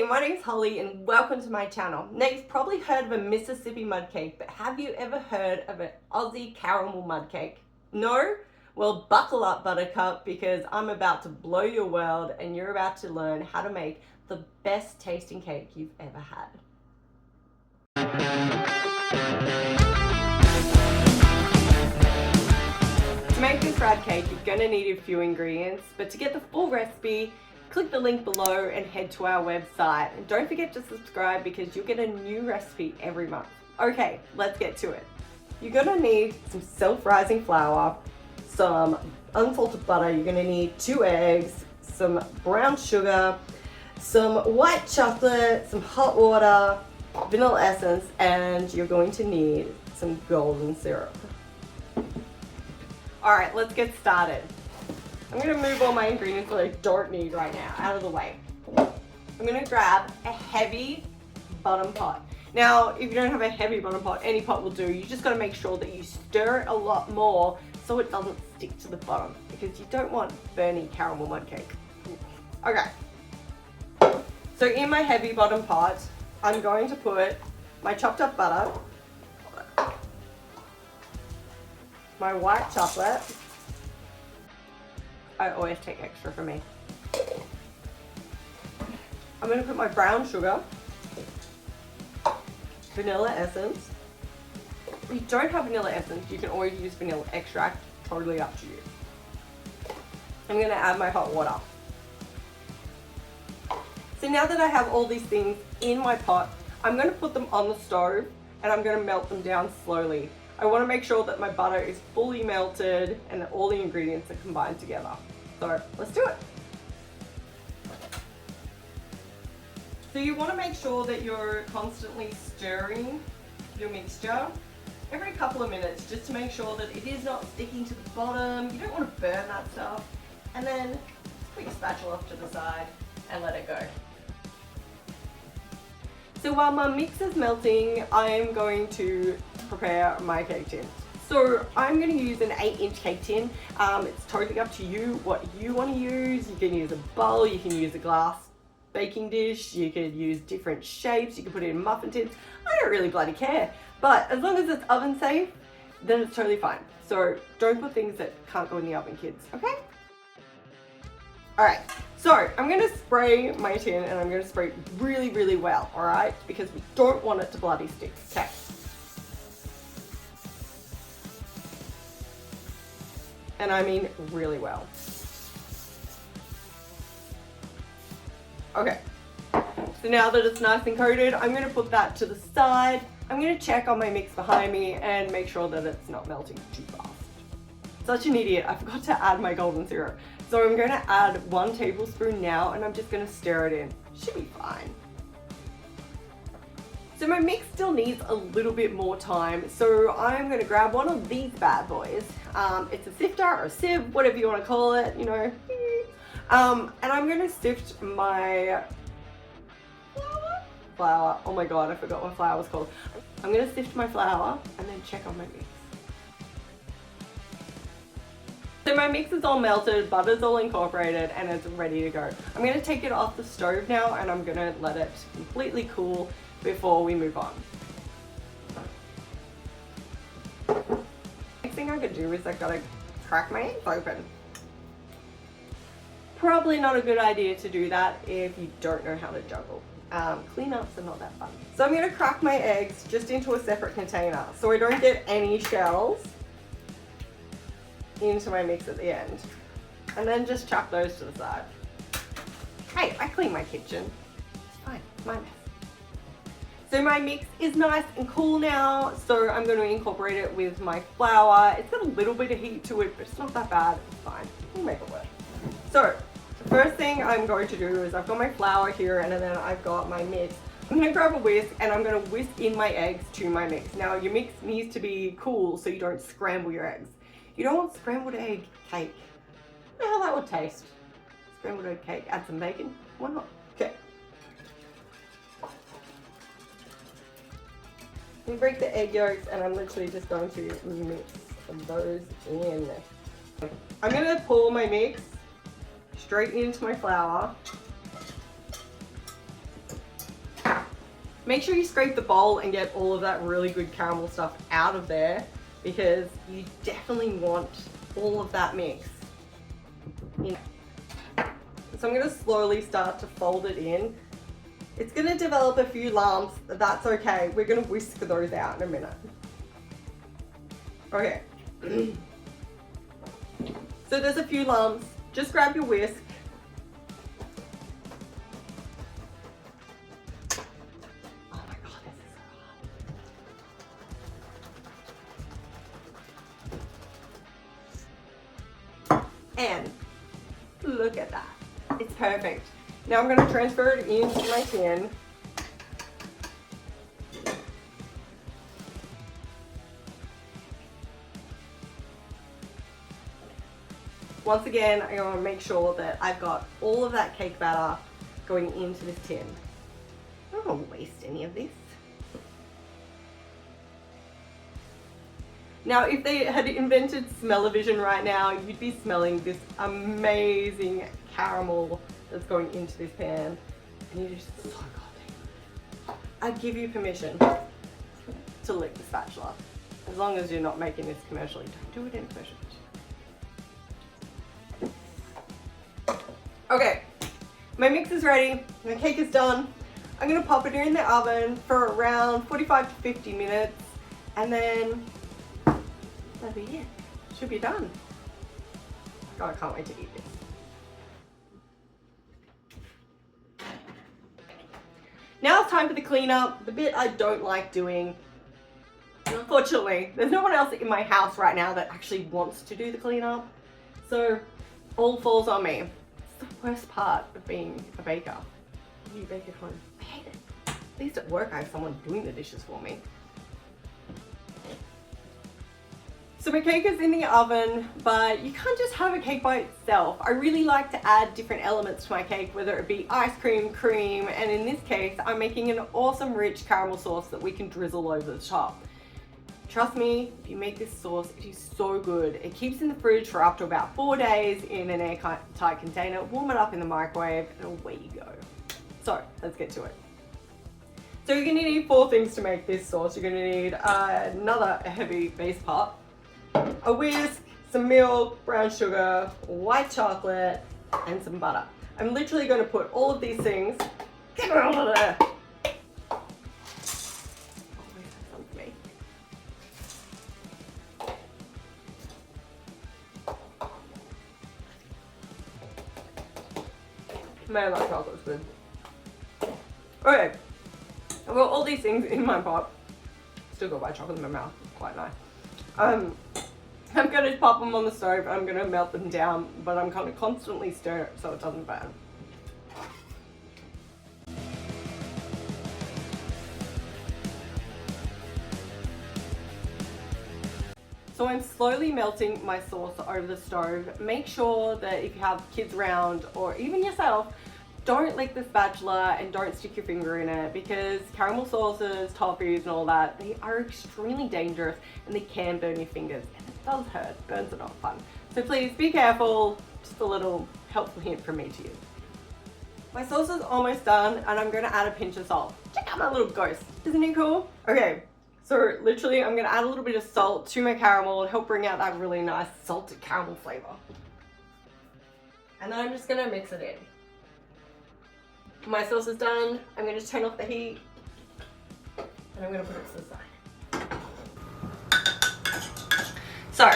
My name's Holly and welcome to my channel. Now you've probably heard of a Mississippi mud cake, but have you ever heard of an Aussie caramel mud cake? No? Well, buckle up, Buttercup, because I'm about to blow your world and you're about to learn how to make the best tasting cake you've ever had. To make this rad cake, you're going to need a few ingredients, but to get the full recipe, click the link below and head to our website. And don't forget to subscribe because you'll get a new recipe every month. Okay, let's get to it. You're gonna need some self-rising flour, some unsalted butter, you're gonna need 2 eggs, some brown sugar, some white chocolate, some hot water, vanilla essence, and you're going to need some golden syrup. All right, let's get started. I'm gonna move all my ingredients that I don't need right now out of the way. I'm gonna grab a heavy bottom pot. Now, if you don't have a heavy bottom pot, any pot will do. You just gotta make sure that you stir it a lot more so it doesn't stick to the bottom because you don't want burny caramel mud cake. Okay. So in my heavy bottom pot, I'm going to put my chopped up butter, my white chocolate. I always take extra for me. I'm going to put my brown sugar, vanilla essence. If you don't have vanilla essence, you can always use vanilla extract, totally up to you. I'm going to add my hot water. So now that I have all these things in my pot, I'm going to put them on the stove and I'm going to melt them down slowly. I want to make sure that my butter is fully melted and that all the ingredients are combined together. So let's do it. So you want to make sure that you're constantly stirring your mixture every couple of minutes just to make sure that it is not sticking to the bottom. You don't want to burn that stuff. And then put your spatula off to the side and let it go. So while my mix is melting, I'm going to prepare my cake tin. So I'm going to use an 8-inch cake tin. It's totally up to you what you want to use. You can use a bowl, you can use a glass baking dish, you could use different shapes, you can put it in muffin tins. I don't really bloody care. But as long as it's oven safe, then it's totally fine. So don't put things that can't go in the oven, kids, okay? Alright, so I'm going to spray my tin and I'm going to spray it really, really well, alright? Because we don't want it to bloody stick, okay? And I mean really well. Okay, so now that it's nice and coated, I'm going to put that to the side. I'm going to check on my mix behind me and make sure that it's not melting too fast. Such an idiot, I forgot to add my golden syrup. So I'm going to add 1 tablespoon now and I'm just going to stir it in. Should be fine. So my mix still needs a little bit more time, so I'm going to grab one of these bad boys. It's a sifter or a sieve, whatever you want to call it, you know. And I'm going to sift my flour. Oh my god, I forgot what flour was called. I'm going to sift my flour and then check on my mix. So my mix is all melted, butter's all incorporated, and it's ready to go. I'm going to take it off the stove now and I'm going to let it completely cool before we move on. Next thing I could do is I've got to crack my eggs open. Probably not a good idea to do that if you don't know how to juggle. Cleanups are not that fun. So I'm going to crack my eggs just into a separate container so I don't get any shells into my mix at the end. And then just chuck those to the side. Hey, I clean my kitchen. It's fine, it's my mess. So my mix is nice and cool now, so I'm going to incorporate it with my flour. It's got a little bit of heat to it, but it's not that bad. It's fine. We'll make it work. So the first thing I'm going to do is I've got my flour here and then I've got my mix. I'm going to grab a whisk and I'm going to whisk in my eggs to my mix. Now your mix needs to be cool so you don't scramble your eggs. You don't want scrambled egg cake. I don't know how that would taste. Scrambled egg cake, add some bacon. Why not? Okay. We break the egg yolks and I'm literally just going to mix those in. I'm going to pour my mix straight into my flour. Make sure you scrape the bowl and get all of that really good caramel stuff out of there, because you definitely want all of that mix in. So I'm going to slowly start to fold it in. It's going to develop a few lumps, but that's okay. We're going to whisk those out in a minute. Okay. So there's a few lumps. Just grab your whisk. Oh my God, this is so hard. And look at that. It's perfect. Now I'm going to transfer it into my tin. Once again, I want to make sure that I've got all of that cake batter going into this tin. I don't want to waste any of this. Now, if they had invented smell-o-vision right now, you'd be smelling this amazing caramel that's going into this pan. And you're just so goddamn. I'd give you permission to lick the spatula. As long as you're not making this commercially. Don't do it in commercial. Okay, my mix is ready, my cake is done. I'm gonna pop it in the oven for around 45 to 50 minutes, and then that'll be it. Should be done. God, I can't wait to eat this. Now it's time for the cleanup, the bit I don't like doing. Unfortunately, there's no one else in my house right now that actually wants to do the cleanup, so all falls on me. The worst part of being a baker. When you bake at home, I hate it. At least at work I have someone doing the dishes for me. So my cake is in the oven, but you can't just have a cake by itself. I really like to add different elements to my cake, whether it be ice cream, cream, and in this case I'm making an awesome rich caramel sauce that we can drizzle over the top. Trust me, if you make this sauce, it is so good. It keeps in the fridge for up to about 4 days in an airtight container. Warm it up in the microwave and away you go. So let's get to it. So you're gonna need 4 things to make this sauce. You're gonna need another heavy base pot, a whisk, some milk, brown sugar, white chocolate, and some butter. I'm literally gonna put all of these things, get it out of there. Man, that chocolate's good. Okay, I've got all these things in my pot. Still got white chocolate in my mouth, it's quite nice. I'm gonna pop them on the stove, I'm gonna melt them down, but I'm gonna constantly stir it so it doesn't burn. So I'm slowly melting my sauce over the stove. Make sure that if you have kids around or even yourself, don't lick the spatula and don't stick your finger in it, because caramel sauces, toffees and all that, they are extremely dangerous and they can burn your fingers, and it does hurt. Burns are not fun. So please be careful. Just a little helpful hint from me to you. My sauce is almost done and I'm going to add a pinch of salt. Check out my little ghost. Isn't he cool? Okay. So literally I'm going to add a little bit of salt to my caramel and help bring out that really nice salted caramel flavor. And then I'm just going to mix it in. My sauce is done. I'm going to turn off the heat and I'm going to put it to the side. So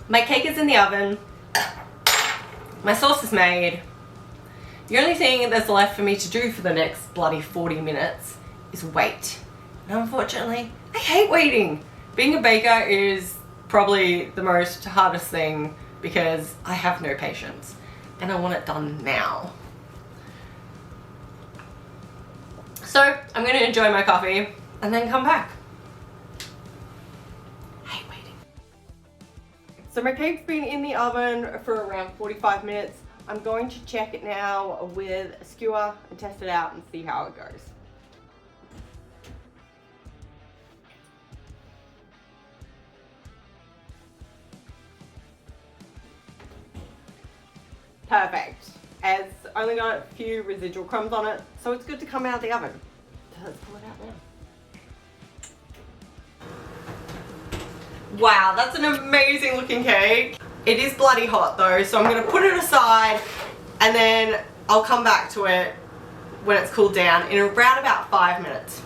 my cake is in the oven. My sauce is made. The only thing that's left for me to do for the next bloody 40 minutes is wait. And unfortunately, I hate waiting. Being a baker is probably the most hardest thing because I have no patience and I want it done now. So I'm going to enjoy my coffee and then come back. I hate waiting. So my cake's been in the oven for around 45 minutes. I'm going to check it now with a skewer and test it out and see how it goes. Perfect. It's only got a few residual crumbs on it, so it's good to come out of the oven. So let's pull it out now. Wow, that's an amazing looking cake. It is bloody hot though, so I'm gonna put it aside and then I'll come back to it when it's cooled down in around about 5 minutes.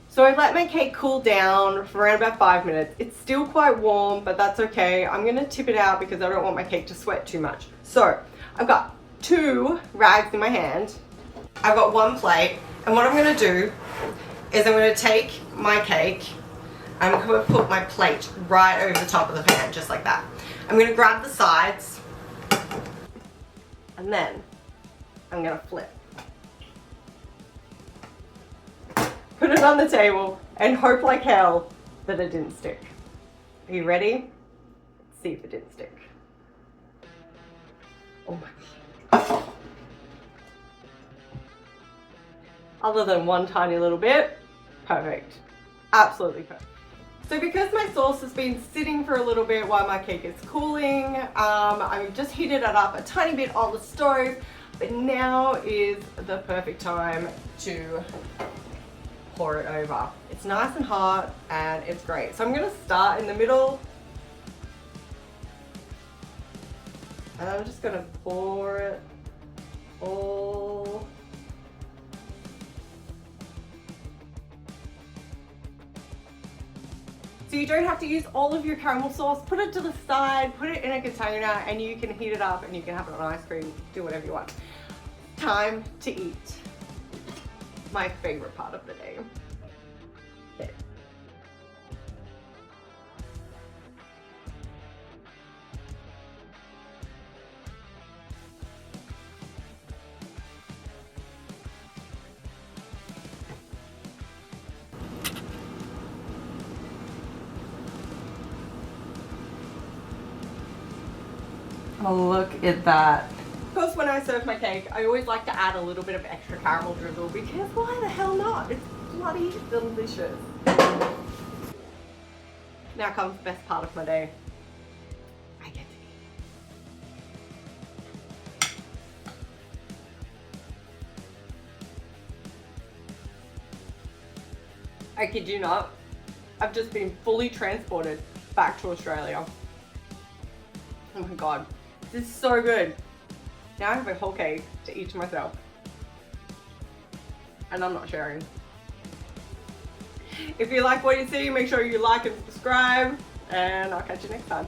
So I let my cake cool down for around about 5 minutes. It's still quite warm, but that's okay. I'm gonna tip it out because I don't want my cake to sweat too much. So I've got 2 rags in my hand. I've got 1 plate, and what I'm gonna do is I'm gonna take my cake, I'm gonna put my plate right over the top of the pan, just like that. I'm gonna grab the sides, and then I'm gonna flip. Put it on the table and hope like hell that it didn't stick. Are you ready? Let's see if it didn't stick. Oh my gosh. Other than one tiny little bit, perfect. Absolutely perfect. So because my sauce has been sitting for a little bit while my cake is cooling, I've just heated it up a tiny bit on the stove, but now is the perfect time to pour it over. It's nice and hot and it's great. So I'm gonna start in the middle and I'm just gonna pour it all. So you don't have to use all of your caramel sauce. Put it to the side, put it in a container, and you can heat it up and you can have it on ice cream, do whatever you want. Time to eat. My favorite part of the day. Okay. Oh, look at that. Of course, when I serve my cake, I always like to add a little bit of extra caramel drizzle because why the hell not? It's bloody delicious. Now comes the best part of my day. I get to eat. I kid you not, I've just been fully transported back to Australia. Oh my god. This is so good. Now I have a whole cake to eat to myself. And I'm not sharing. If you like what you see, make sure you like and subscribe. And I'll catch you next time.